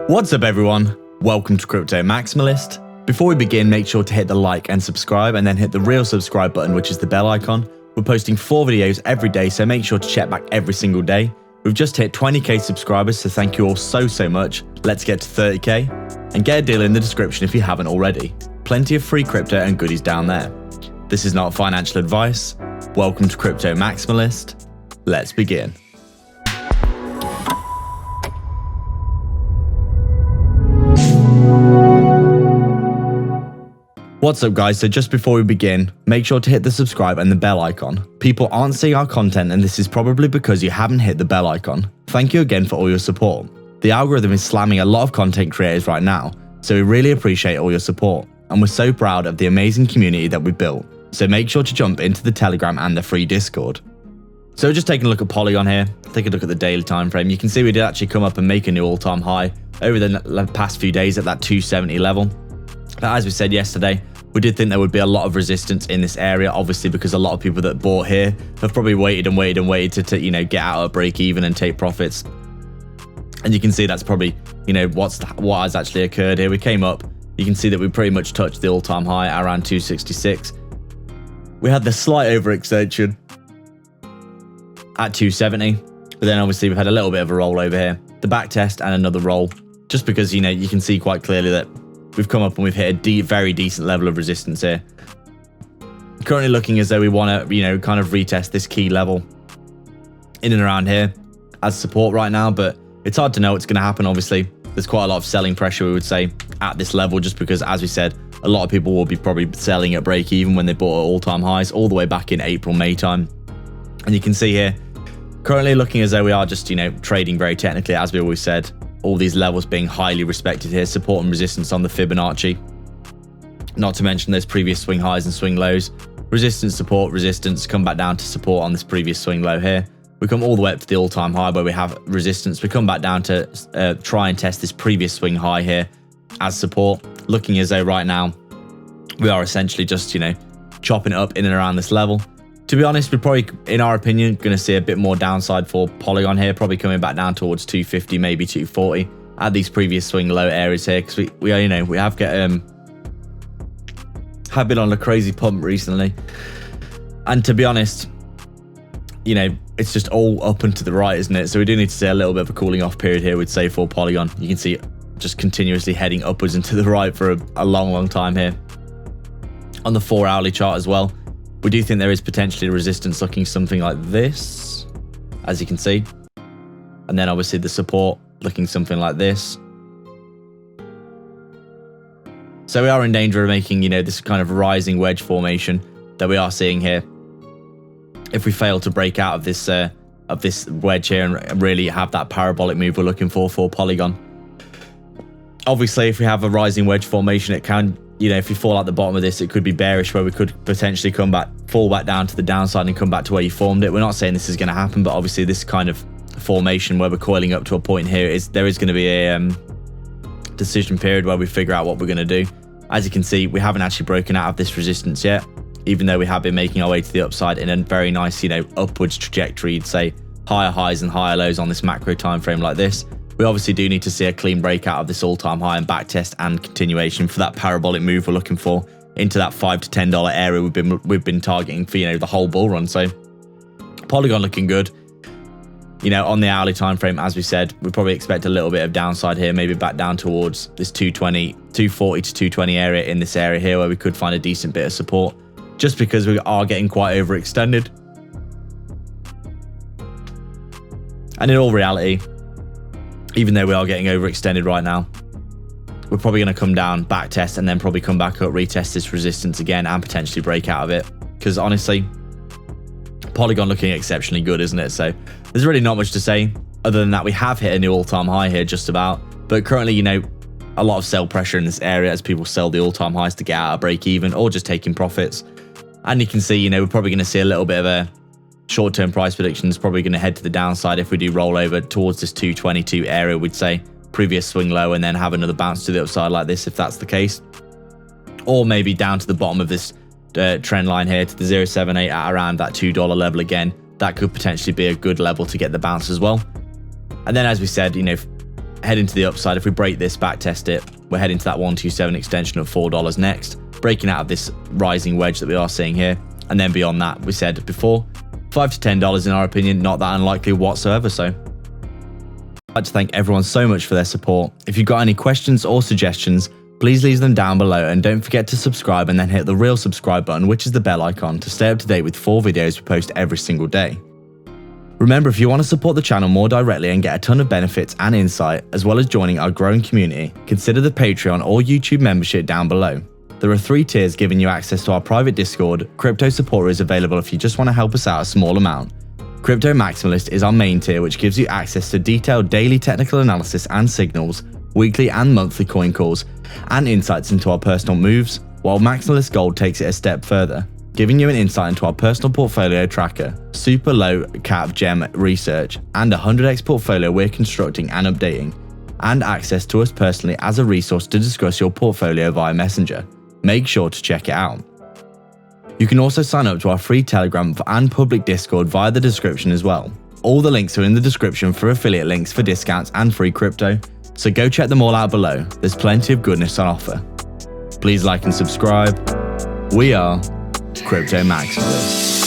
What's up everyone? Welcome to Crypto Maximalist. Before we begin, make sure to hit the like and subscribe and then hit the real subscribe button, which is the bell icon. We're posting 4 videos every day, so make sure to check back every single day. We've just hit 20k subscribers, so thank you all so much. Let's get to 30k and get a deal in the description if you haven't already. Plenty of free crypto and goodies down there. This is not financial advice. Welcome to Crypto Maximalist. Let's begin. What's up guys, so just before we begin, make sure to hit the subscribe and the bell icon. People aren't seeing our content and this is probably because you haven't hit the bell icon. Thank you again for all your support. The algorithm is slamming a lot of content creators right now, so we really appreciate all your support. And we're so proud of the amazing community that we built, so make sure to jump into the Telegram and the free Discord. So just taking a look at Polygon here, take a look at the daily time frame. You can see we did actually come up and make a new all-time high over the past few days at that 270 level. But as we said yesterday, we did think there would be a lot of resistance in this area, obviously because a lot of people that bought here have probably waited to get out at break even and take profits. And you can see that's probably, what has actually occurred here. We came up, you can see that we pretty much touched the all-time high at around 266. We had the slight overextension at 270, but then obviously we've had a little bit of a roll over here, the back test and another roll, just because, you can see quite clearly that we've come up and we've hit a very decent level of resistance here. Currently looking as though we want to, kind of retest this key level in and around here as support right now, but it's hard to know what's going to happen. Obviously, there's quite a lot of selling pressure, we would say, at this level, just because, as we said, a lot of people will be probably selling at break even when they bought at all-time highs all the way back in April, May time. And you can see here, currently looking as though we are just, trading very technically, as we always said. All these levels being highly respected here, support and resistance on the Fibonacci. Not to mention those previous swing highs and swing lows. Resistance, support, resistance, come back down to support on this previous swing low here. We come all the way up to the all-time high where we have resistance. We come back down to try and test this previous swing high here as support. Looking as though right now we are essentially just, chopping it up in and around this level. To be honest, we're probably, in our opinion, going to see a bit more downside for Polygon here, probably coming back down towards 250, maybe 240 at these previous swing low areas here, because we have been on a crazy pump recently, and to be honest, it's just all up and to the right, isn't it? So we do need to see a little bit of a cooling off period here, we'd say, for Polygon. You can see it just continuously heading upwards and to the right for a long time here. On the 4 hourly chart as well, we do think there is potentially resistance looking something like this, as you can see. And then obviously the support looking something like this. So we are in danger of making, this kind of rising wedge formation that we are seeing here. If we fail to break out of this wedge here and really have that parabolic move we're looking for Polygon. Obviously, if we have a rising wedge formation, it can, if we fall at the bottom of this, it could be bearish, where we could potentially fall back down to the downside and come back to where you formed it. We're not saying this is going to happen, but obviously this kind of formation where we're coiling up to a point here, there is going to be a decision period where we figure out what we're going to do. As you can see, we haven't actually broken out of this resistance yet, even though we have been making our way to the upside in a very nice, upwards trajectory. You'd say higher highs and higher lows on this macro time frame like this. We obviously do need to see a clean breakout of this all-time high and back test and continuation for that parabolic move we're looking for into that $5 to $10 area we've been targeting for the whole bull run. So Polygon looking good. On the hourly time frame, as we said, we probably expect a little bit of downside here, maybe back down towards this 240 to 220 area in this area here, where we could find a decent bit of support, just because we are getting quite overextended. And in all reality, even though we are getting overextended right now, we're probably going to come down, back test, and then probably come back up, retest this resistance again, and potentially break out of it. Because honestly, Polygon looking exceptionally good, isn't it? So there's really not much to say other than that we have hit a new all-time high here just about. But currently, a lot of sell pressure in this area as people sell the all-time highs to get out of break even or just taking profits. And you can see, we're probably going to see a little bit of a short-term price prediction is probably going to head to the downside if we do roll over towards this 222 area, we'd say, previous swing low, and then have another bounce to the upside like this if that's the case. Or maybe down to the bottom of this trend line here to the 0.78 at around that $2 level again. That could potentially be a good level to get the bounce as well. And then, as we said, heading to the upside. If we break this, back test it, we're heading to that 127 extension of $4 next, breaking out of this rising wedge that we are seeing here. And then beyond that, we said before, $5 to $10 in our opinion, not that unlikely whatsoever. So I'd like to thank everyone so much for their support. If you've got any questions or suggestions, please leave them down below, and don't forget to subscribe and then hit the real subscribe button, which is the bell icon, to stay up to date with 4 videos we post every single day. Remember, if you want to support the channel more directly and get a ton of benefits and insight, as well as joining our growing community, consider the Patreon or YouTube membership down below. There are 3 tiers giving you access to our private Discord. Crypto Supporter is available if you just want to help us out a small amount. Crypto Maximalist is our main tier, which gives you access to detailed daily technical analysis and signals, weekly and monthly coin calls, and insights into our personal moves, while Maximalist Gold takes it a step further, giving you an insight into our personal portfolio tracker, super low cap gem research, and a 100x portfolio we're constructing and updating, and access to us personally as a resource to discuss your portfolio via Messenger. Make sure to check it out. You can also sign up to our free Telegram and public Discord via the description as well. All the links are in the description for affiliate links for discounts and free crypto, so go check them all out below. There's plenty of goodness on offer. Please like and subscribe. We are Crypto Maximalists.